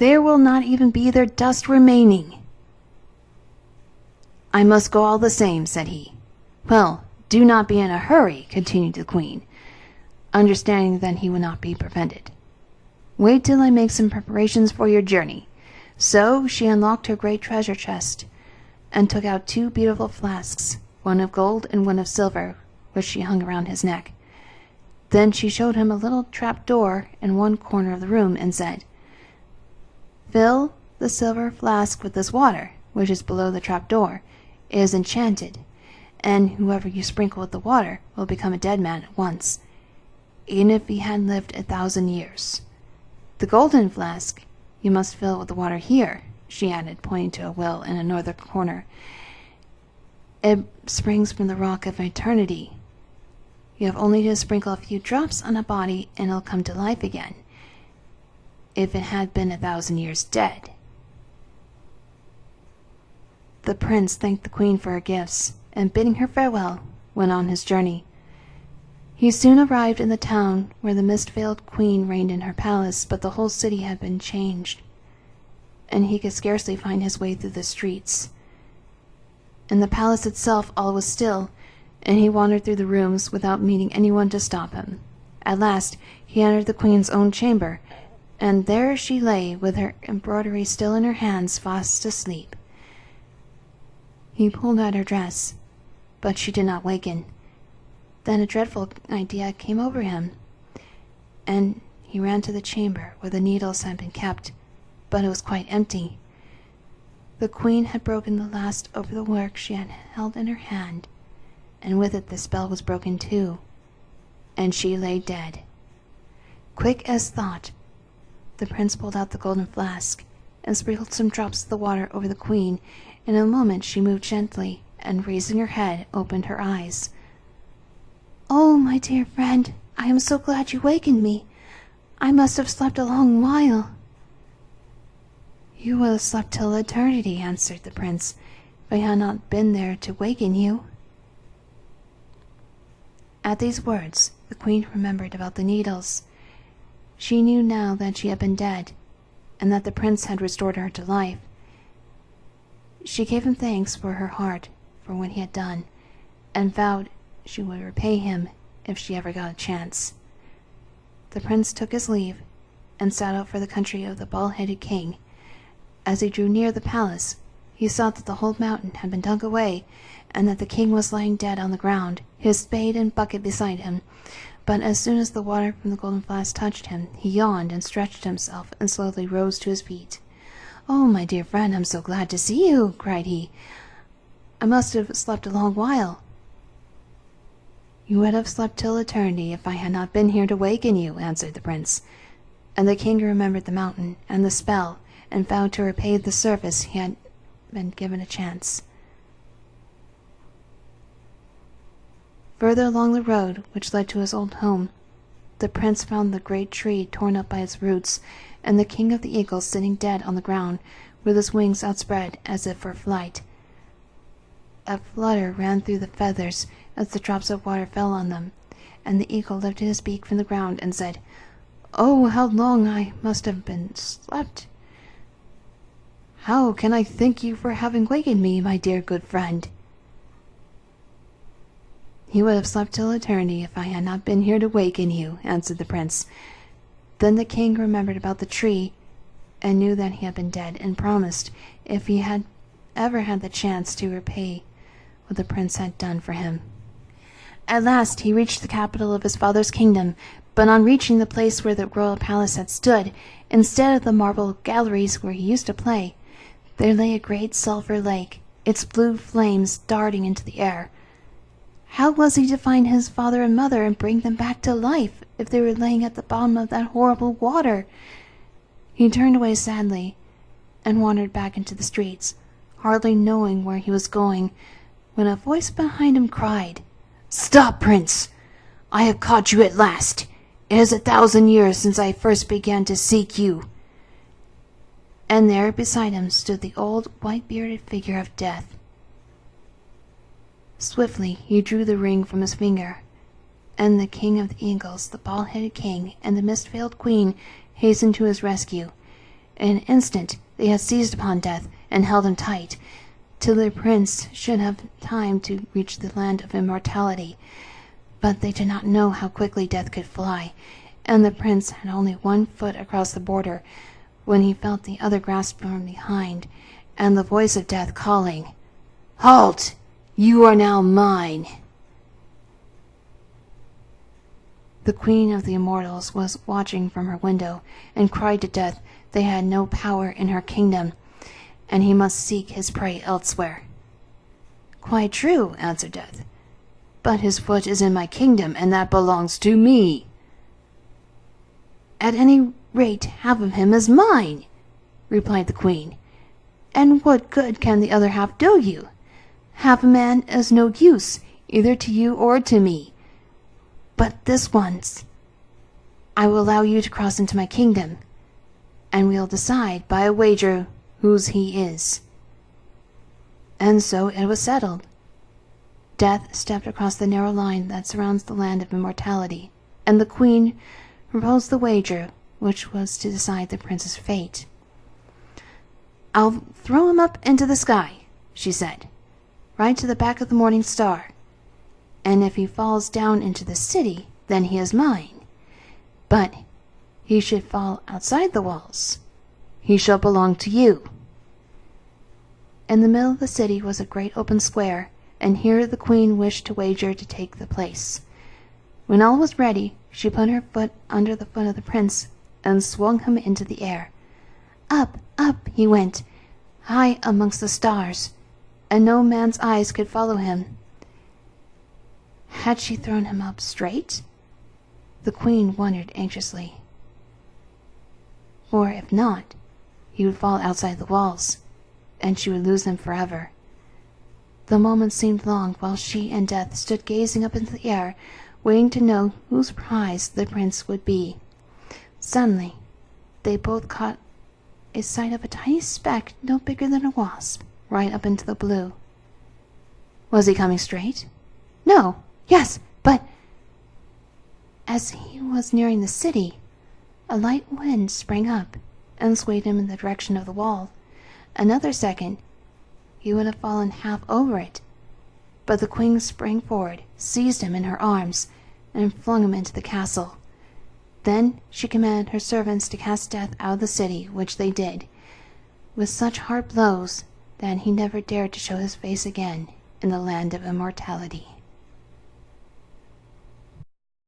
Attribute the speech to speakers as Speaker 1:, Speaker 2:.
Speaker 1: There will not even be their dust remaining." "I must go all the same," said he. "Well, do not be in a hurry," continued the queen, understanding that he would not be prevented. "Wait till I make some preparations for your journey." So she unlocked her great treasure chest and took out 2 beautiful flasks, one of gold and one of silver, which she hung around his neck. Then she showed him a little trap door in one corner of the room and said, "Fill the silver flask with this water, which is below the trap door. It is enchanted, and whoever you sprinkle with the water will become a dead man at once, even if he had lived 1,000 years. The golden flask you must fill with the water here," she added, pointing to a well in a northern corner. "It springs from the rock of eternity. You have only to sprinkle a few drops on a body and it'll come to life again, if it had been 1,000 years dead." The prince thanked the queen for her gifts, and bidding her farewell, went on his journey. He soon arrived in the town where the mist-veiled queen reigned in her palace, but the whole city had been changed, and he could scarcely find his way through the streets. In the palace itself all was still, and he wandered through the rooms without meeting anyone to stop him. At last he entered the queen's own chamber, and there she lay with her embroidery still in her hands, fast asleep. He pulled at her dress, but she did not waken. Then a dreadful idea came over him, and he ran to the chamber where the needles had been kept, but it was quite empty. The queen had broken the last over the work she had held in her hand, and with it the spell was broken too, and she lay dead. Quick as thought, the prince pulled out the golden flask and sprinkled some drops of the water over the queen. In a moment she moved gently, and raising her head, opened her eyes. "Oh, my dear friend, I am so glad you wakened me. I must have slept a long while." "You would have slept till eternity," answered the prince, "if I had not been there to waken you." At these words, the queen remembered about the needles. She knew now that she had been dead, and that the prince had restored her to life. She gave him thanks for her heart for what he had done, and vowed she would repay him if she ever got a chance. The prince took his leave and set out for the country of the bald-headed king. As he drew near the palace, he saw that the whole mountain had been dug away, and that the king was lying dead on the ground, his spade and bucket beside him. But as soon as the water from the golden flask touched him, he yawned and stretched himself and slowly rose to his feet. "Oh, my dear friend, I'm so glad to see you," cried he. "I must have slept a long while." "You would have slept till eternity if I had not been here to waken you," answered the prince. And the king remembered the mountain and the spell, and vowed to repay the service he had been given a chance. Further along the road which led to his old home, the prince found the great tree torn up by its roots, and the king of the eagles sitting dead on the ground, with his wings outspread as if for flight. A flutter ran through the feathers as the drops of water fell on them, and the eagle lifted his beak from the ground and said, "Oh, how long I must have been slept! How can I thank you for having wakened me, my dear good friend?" "You would have slept till eternity if I had not been here to waken you," answered the prince. Then the king remembered about the tree, and knew that he had been dead, and promised, if he had ever had the chance, to repay what the prince had done for him. At last he reached the capital of his father's kingdom, but on reaching the place where the royal palace had stood, instead of the marble galleries where he used to play, there lay a great silver lake, its blue flames darting into the air. How was he to find his father and mother and bring them back to life if they were laying at the bottom of that horrible water? He turned away sadly and wandered back into the streets, hardly knowing where he was going, when a voice behind him cried, "Stop, prince! I have caught you at last. It is 1,000 years since I first began to seek you." And there beside him stood the old white-bearded figure of death. Swiftly he drew the ring from his finger, and the king of the eagles, the bald-headed king, and the mist-veiled queen hastened to his rescue. In an instant they had seized upon Death and held him tight, till the prince should have time to reach the land of immortality. But they did not know how quickly Death could fly, and the prince had only 1 foot across the border when he felt the other grasp from behind, and the voice of Death calling, "Halt! You are now mine!" The Queen of the Immortals was watching from her window, and cried to Death they had no power in her kingdom, and he must seek his prey elsewhere. "Quite true," answered Death, "but his foot is in my kingdom, and that belongs to me." "At any rate, half of him is mine," replied the Queen. "And what good can the other half do you? Half a man is no use, either to you or to me. But this once, I will allow you to cross into my kingdom, and we'll decide by a wager whose he is." And so it was settled. Death stepped across the narrow line that surrounds the land of immortality, and the Queen proposed the wager which was to decide the prince's fate. "I'll throw him up into the sky," she said, "right to the back of the morning star, and if he falls down into the city, then he is mine. But he should fall outside the walls, he shall belong to you." In the middle of the city was a great open square, and here the Queen wished to wager to take the place. When all was ready, she put her foot under the foot of the prince and swung him into the air. Up, up he went, high amongst the stars, and no man's eyes could follow him. Had she thrown him up straight? The Queen wondered anxiously. For if not, he would fall outside the walls, and she would lose him forever. The moments seemed long while she and Death stood gazing up into the air, waiting to know whose prize the prince would be. Suddenly, they both caught a sight of a tiny speck no bigger than a wasp, right up into the blue. Was he coming straight? No. Yes, but as he was nearing the city, a light wind sprang up and swayed him in the direction of the wall. Another second, he would have fallen half over it, but the Queen sprang forward, seized him in her arms, and flung him into the castle. Then she commanded her servants to cast Death out of the city, which they did, with such hard blows that he never dared to show his face again in the land of immortality.